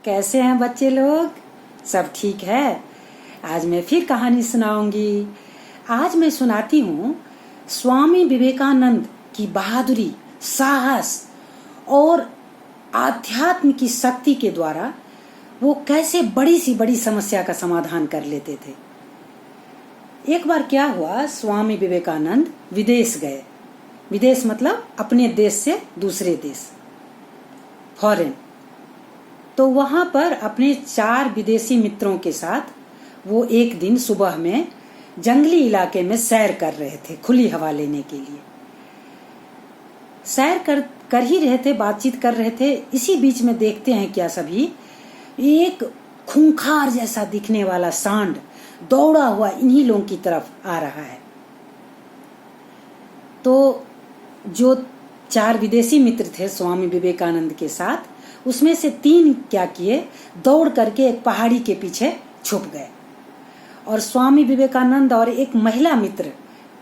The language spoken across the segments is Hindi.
कैसे हैं बच्चे लोग? सब ठीक है? आज मैं फिर कहानी सुनाऊंगी। आज मैं सुनाती हूँ स्वामी विवेकानंद की बहादुरी, साहस और आध्यात्म की शक्ति के द्वारा वो कैसे बड़ी सी बड़ी समस्या का समाधान कर लेते थे। एक बार क्या हुआ, स्वामी विवेकानंद विदेश गए। विदेश मतलब अपने देश से दूसरे देश, फॉरेन। तो वहां पर अपने 4 विदेशी मित्रों के साथ वो एक दिन सुबह में जंगली इलाके में सैर कर रहे थे, खुली हवा लेने के लिए। सैर कर ही रहे थे, बातचीत कर रहे थे। इसी बीच में देखते हैं क्या सभी, एक खूंखार जैसा दिखने वाला सांड दौड़ा हुआ इन्हीं लोगों की तरफ आ रहा है। तो जो 4 विदेशी मित्र थे स्वामी विवेकानंद के साथ, उसमें से 3 क्या किए, दौड़ करके एक पहाड़ी के पीछे छुप गए। और स्वामी विवेकानंद और एक महिला मित्र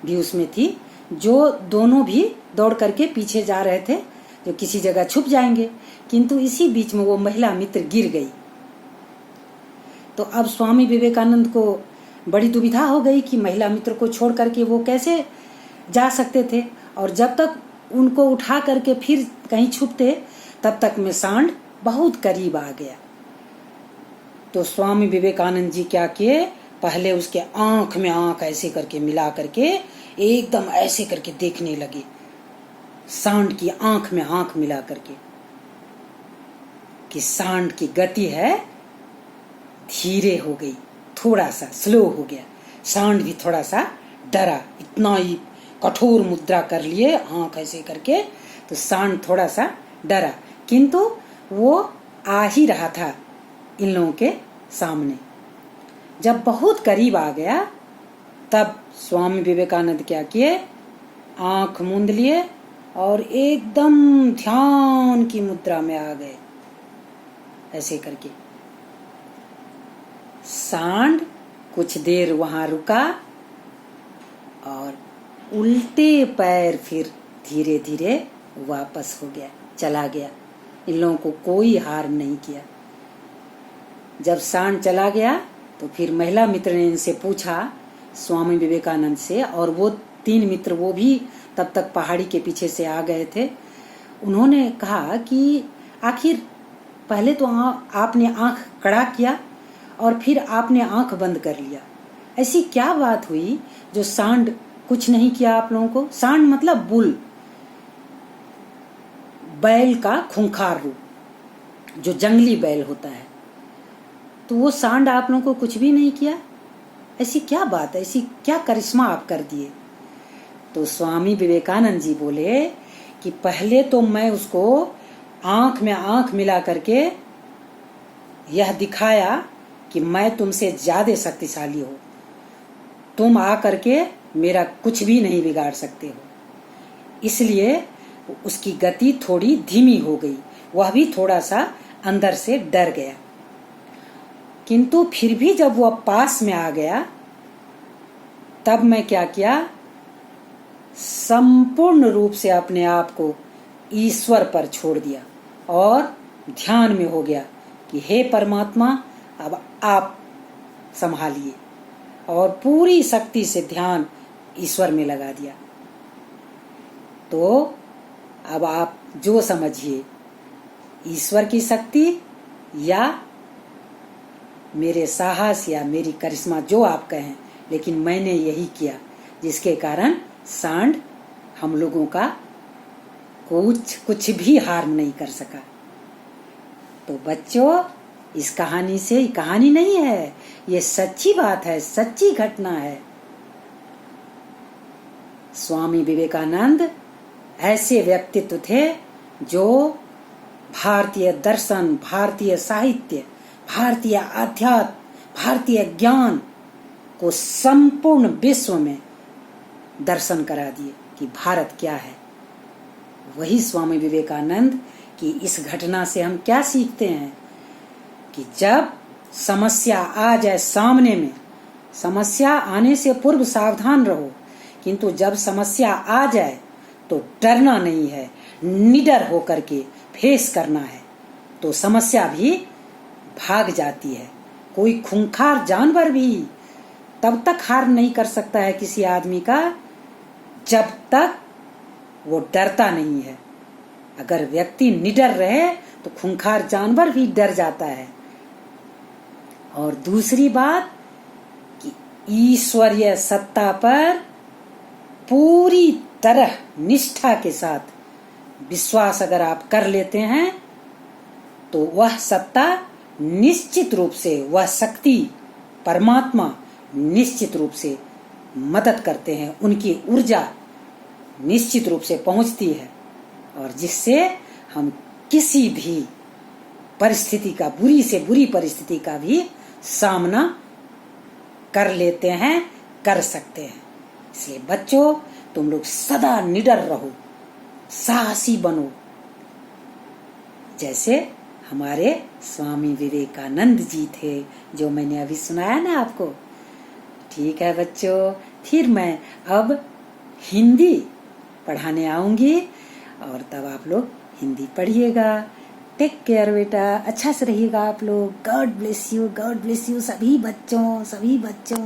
भी उसमें थी, जो दोनों भी दौड़ करके पीछे जा रहे थे, जो किसी जगह छुप जाएंगे। किंतु इसी बीच में वो महिला मित्र गिर गई। तो अब स्वामी विवेकानंद को बड़ी दुविधा हो गई कि महिला मित्र को छोड़ करके वो कैसे जा सकते थे, और जब तक उनको उठा करके फिर कहीं छुपते, तब तक में सांड बहुत करीब आ गया। तो स्वामी विवेकानंद जी क्या किए, पहले उसके आंख में आंख ऐसे करके मिला करके एकदम ऐसे करके देखने लगे, सांड की आंख में आंख मिला करके कि सांड की गति है धीरे हो गई, थोड़ा सा स्लो हो गया। सांड भी थोड़ा सा डरा, इतना ही कठोर मुद्रा कर लिए आंख ऐसे करके, तो सांड थोड़ा सा डरा, किंतु वो आ ही रहा था इन लोगों के सामने। जब बहुत करीब आ गया, तब स्वामी विवेकानंद क्या किए, आंख मूंद लिए और एकदम ध्यान की मुद्रा में आ गए ऐसे करके। सांड कुछ देर वहां रुका और उल्टे पैर फिर धीरे धीरे वापस हो गया, चला गया। इन लोगों को कोई हार नहीं किया। जब सांड चला गया तो फिर महिला मित्र ने इनसे पूछा, स्वामी विवेकानंद से, और वो 3 मित्र वो भी तब तक पहाड़ी के पीछे से आ गए थे। उन्होंने कहा कि आखिर पहले तो आपने आंख कड़ा किया और फिर आपने आंख बंद कर लिया, ऐसी क्या बात हुई जो सांड कुछ नहीं किया आप लोगों को? सांड मतलब बुल, बैल का खूंखार रूप, जो जंगली बैल होता है। तो वो सांड आप लोगों को कुछ भी नहीं किया, ऐसी क्या बात है, ऐसी क्या करिश्मा आप कर दिए? तो स्वामी विवेकानंद जी बोले कि पहले तो मैं उसको आंख में आंख मिला करके यह दिखाया कि मैं तुमसे ज्यादा शक्तिशाली हूं, तुम आकर के मेरा कुछ भी नहीं बिगाड़ सकते हो। इसलिए उसकी गति थोड़ी धीमी हो गई, वह भी थोड़ा सा अंदर से डर गया। किंतु फिर भी जब वह पास में आ गया, तब मैं क्या किया, संपूर्ण रूप से अपने आप को ईश्वर पर छोड़ दिया और ध्यान में हो गया कि हे परमात्मा, अब आप संभालिए, और पूरी शक्ति से ध्यान ईश्वर में लगा दिया। तो अब आप जो समझिए, ईश्वर की शक्ति या मेरे साहस या मेरी करिश्मा, जो आप कहें, लेकिन मैंने यही किया जिसके कारण सांड हम लोगों का कुछ भी हार्म नहीं कर सका। तो बच्चों, इस कहानी से, कहानी नहीं है, ये सच्ची बात है, सच्ची घटना है। स्वामी विवेकानंद ऐसे व्यक्तित्व थे जो भारतीय दर्शन, भारतीय साहित्य, भारतीय आध्यात्म, भारतीय ज्ञान को संपूर्ण विश्व में दर्शन करा दिए कि भारत क्या है। वही स्वामी विवेकानंद की इस घटना से हम क्या सीखते हैं कि जब समस्या आ जाए सामने में, समस्या आने से पूर्व सावधान रहो, किंतु जब समस्या आ जाए तो डरना नहीं है, निडर होकर के फेस करना है। तो समस्या भी भाग जाती है। कोई खूंखार जानवर भी तब तक हार नहीं कर सकता है किसी आदमी का जब तक वो डरता नहीं है। अगर व्यक्ति निडर रहे तो खूंखार जानवर भी डर जाता है। और दूसरी बात कि ईश्वरीय सत्ता पर पूरी तरह निष्ठा के साथ विश्वास अगर आप कर लेते हैं तो वह सत्ता निश्चित रूप से, वह शक्ति परमात्मा निश्चित रूप से मदद करते हैं। उनकी ऊर्जा निश्चित रूप से पहुंचती है और जिससे हम किसी भी परिस्थिति का, बुरी से बुरी परिस्थिति का भी सामना कर लेते हैं, कर सकते हैं। इसलिए बच्चों, तुम लोग सदा निडर रहो, साहसी बनो, जैसे हमारे स्वामी विवेकानंद जी थे, जो मैंने अभी सुनाया ना आपको। ठीक है बच्चों, फिर मैं अब हिंदी पढ़ाने आऊंगी और तब आप लोग हिंदी पढ़िएगा। टेक केयर बेटा, अच्छा से रहिएगा आप लोग। God bless you, God bless you सभी बच्चों।